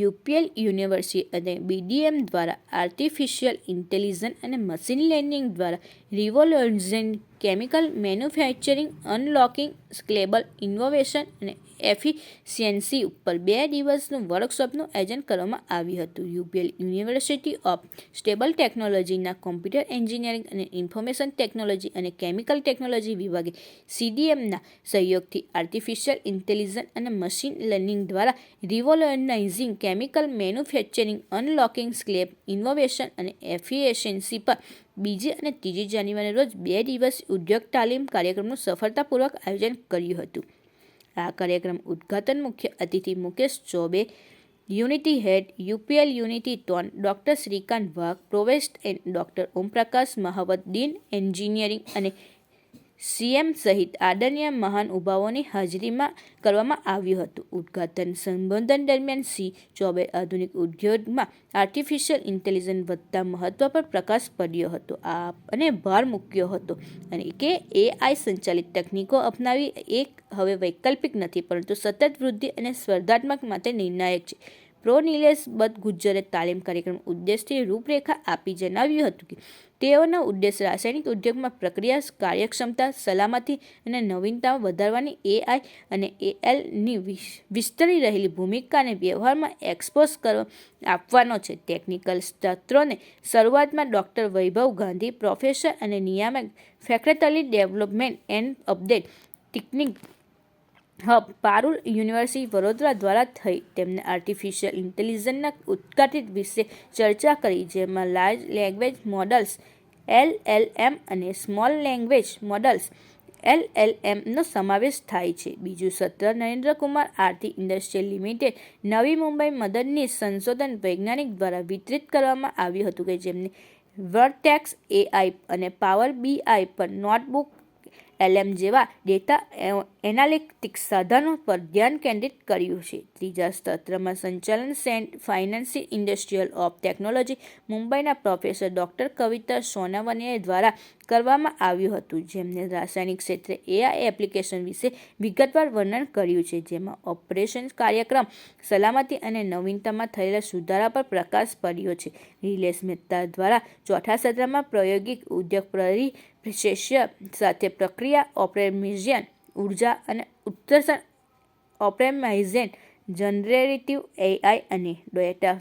UPL university અને BDM દ્વારા artificial intelligence અને મશીન લર્નિંગ દ્વારા revolution chemical manufacturing unlocking scalable innovation અને એફિશિયન્સી ઉપર 2 દિવસનું વર્કશોપનું આયોજન કરવામાં આવ્યું હતું. યુપીએલ યુનિવર્સિટી ઓફ સ્ટેબલ ટેકનોલોજીના કોમ્પ્યુટર એન્જિનિયરિંગ અને ઇન્ફોર્મેશન ટેકનોલોજી અને કેમિકલ ટેકનોલોજી વિભાગે સીડીએમના સહયોગથી આર્ટિફિશિયલ ઇન્ટેલિજન્સ અને મશીન લર્નિંગ દ્વારા revolutionising chemical manufacturing unlocking scalable innovation અને એફિશિયન્સી પર 2 અને 3 જાન્યુઆરી રોજ 2 દિવસીય ઉદ્યોગ તાલીમ કાર્યક્રમનું સફળતાપૂર્વક આયોજન કર્યું હતું. આ કાર્યક્રમ ઉદ્ઘાટન મુખ્ય અતિથિ Mukesh Chaubey, unity head UPL unity ટોન doctor Shrikant Wagh, provost and doctor Omprakash Mahavat, dean engineering અને સીએમ સહિત આદરણીય મહાનુભાવોની હાજરીમાં કરવામાં આવ્યું હતું. ઉદ્ઘાટન સંબોધન દરમિયાન શ્રી ચૌબે આધુનિક ઉદ્યોગમાં આર્ટિફિશિયલ ઇન્ટેલિજન્સ વધતા મહત્વ પર પ્રકાશ પાડ્યો હતો અને ભાર મૂક્યો હતો અને કે એઆઈ સંચાલિત તકનીકો અપનાવી એક હવે વૈકલ્પિક નથી પરંતુ સતત વૃદ્ધિ અને સ્પર્ધાત્મક માટે નિર્ણાયક છે. પ્રો નિલેશ બદગુજ્જરે તાલીમ કાર્યક્રમ ઉદ્દેશથી રૂપરેખા આપી જણાવ્યું હતું કે તેઓનો ઉદ્દેશ રાસાયણિક ઉદ્યોગમાં પ્રક્રિયા કાર્યક્ષમતા, સલામતી અને નવીનતા વધારવાની એઆઈ અને એએલની વિસ્તરી રહેલી ભૂમિકાને વ્યવહારમાં એક્સપોઝ આપવાનો છે. ટેકનિકલ સત્રોને શરૂઆતમાં ડોક્ટર વૈભવ ગાંધી, પ્રોફેસર અને નિયામક faculty development and update technique hub, Parul university, Vadodara દ્વારા થઈ. તેમણે આર્ટિફિશિયલ ઇન્ટેલિજન્સના ઉત્ક્રાંતિ વિશે ચર્ચા કરી, જેમાં લાર્જ લેંગ્વેજ મોડલ્સ એલએલએમ અને સ્મોલ લેંગ્વેજ મોડલ્સ એલએલએમનો સમાવેશ થાય છે. બીજું સત્ર નરેન્દ્ર કુમાર આરતી ઇન્ડસ્ટ્રીઝ લિમિટેડ, નવી મુંબઈ મદદનીશ સંશોધન વૈજ્ઞાનિક દ્વારા વિતરિત કરવામાં આવ્યું હતું કે જેમને વર્ટેક્સ એઆઈ અને પાવર બીઆઈ પર નોટબુક એલએમ જેવા ડેટા એનાલિટિક્સ સાધનો પર ધ્યાન કેન્દ્રિત કર્યું છે. ત્રીજા સત્રમાં સંચાલન Saint Financial Industries of Technology, મુંબઈના પ્રોફેસર ડોક્ટર કવિતા સોનાવણીયા દ્વારા કરવામાં આવ્યું હતું, જેમણે રાસાયણિક ક્ષેત્રે એઆઈ એપ્લિકેશન વિશે વિગતવાર વર્ણન કર્યું છે, જેમાં ઓપરેશન કાર્યક્રમ, સલામતી અને નવીનતામાં થયેલા સુધારા પર પ્રકાશ પાડ્યો છે. નિલેશ મહેતા દ્વારા ચોથા સત્રમાં પ્રાયોગિક ઉદ્યોગ પરિપ્રેક્ષ્ય સાથે પ્રક્રિયા ઓપ્ટિમાઇઝેશન, ઉર્જા અને ઉત્કર્ષણ ઓપ્ટિમાઇઝેશન, જનરેટિવ એઆઈ અને ડેટા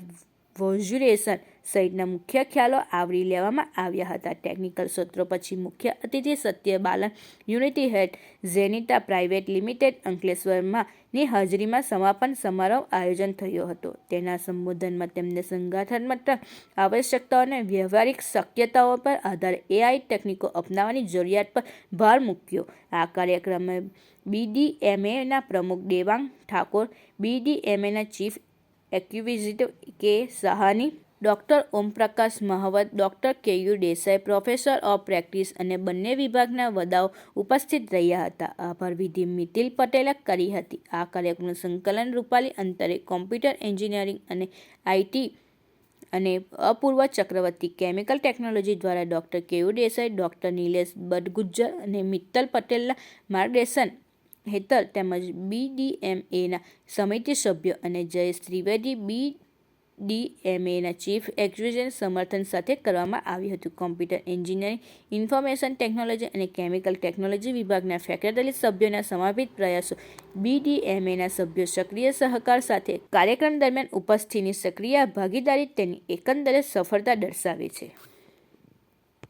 વિઝ્યુલાઇઝેશન સહિતના મુખ્ય ખ્યાલો આવરી લેવામાં આવ્યા હતા. ટેકનિકલ સત્રો પછી મુખ્ય અતિથિ સત્ય બાલન, યુનિટી હેડ ઝેનિટા પ્રાઇવેટ લિમિટેડ, અંકલેશ્વરમાં ની હાજરીમાં સમાપન સમારોહ આયોજન થયો હતો. તેના સંબોધનમાં તેમણે સંગઠનાત્મક આવશ્યકતાઓ અને વ્યવહારિક શક્યતાઓ પર આધારે એઆઈ તકનીકો અપનાવવાની જરૂરિયાત પર ભાર મૂક્યો. આ કાર્યક્રમમાં બીડીએમએના પ્રમુખ દેવાંગ ઠાકોર, બીડીએમએના chief executive K Sahani, doctor Omprakash Mahavat, doctor KU Desai, professor of practice અને બંને વિભાગના વડાઓ ઉપસ્થિત રહ્યા હતા. આભાર વિધિ મિતિલ પટેલે કરી હતી. આ કાર્યક્રમનું સંકલન રૂપાલી અંતરે, કોમ્પ્યુટર એન્જિનિયરિંગ અને આઈટી અને અપૂર્વ ચક્રવર્તી, કેમિકલ ટેકનોલોજી દ્વારા doctor KU Desai, doctor Nilesh બદગુજ્જર અને મિત્તલ પટેલના માર્ગદર્શન હેઠળ તેમજ બીડીએમએના સમિતિ સભ્યો અને જયેશ ત્રિવેદી બીડીએમએના ચીફ એક્ઝિક્યુટિવ સમર્થન સાથે કરવામાં આવ્યું હતું. કોમ્પ્યુટર એન્જિનિયરિંગ, ઇન્ફોર્મેશન ટેકનોલોજી અને કેમિકલ ટેકનોલોજી વિભાગના ફેકલ્ટી સભ્યોના સમર્પિત પ્રયાસો, બીડીએમએના સભ્યો સક્રિય સહકાર સાથે કાર્યક્રમ દરમિયાન ઉપસ્થિતિની સક્રિય ભાગીદારી તેની એકંદરે સફળતા દર્શાવે છે.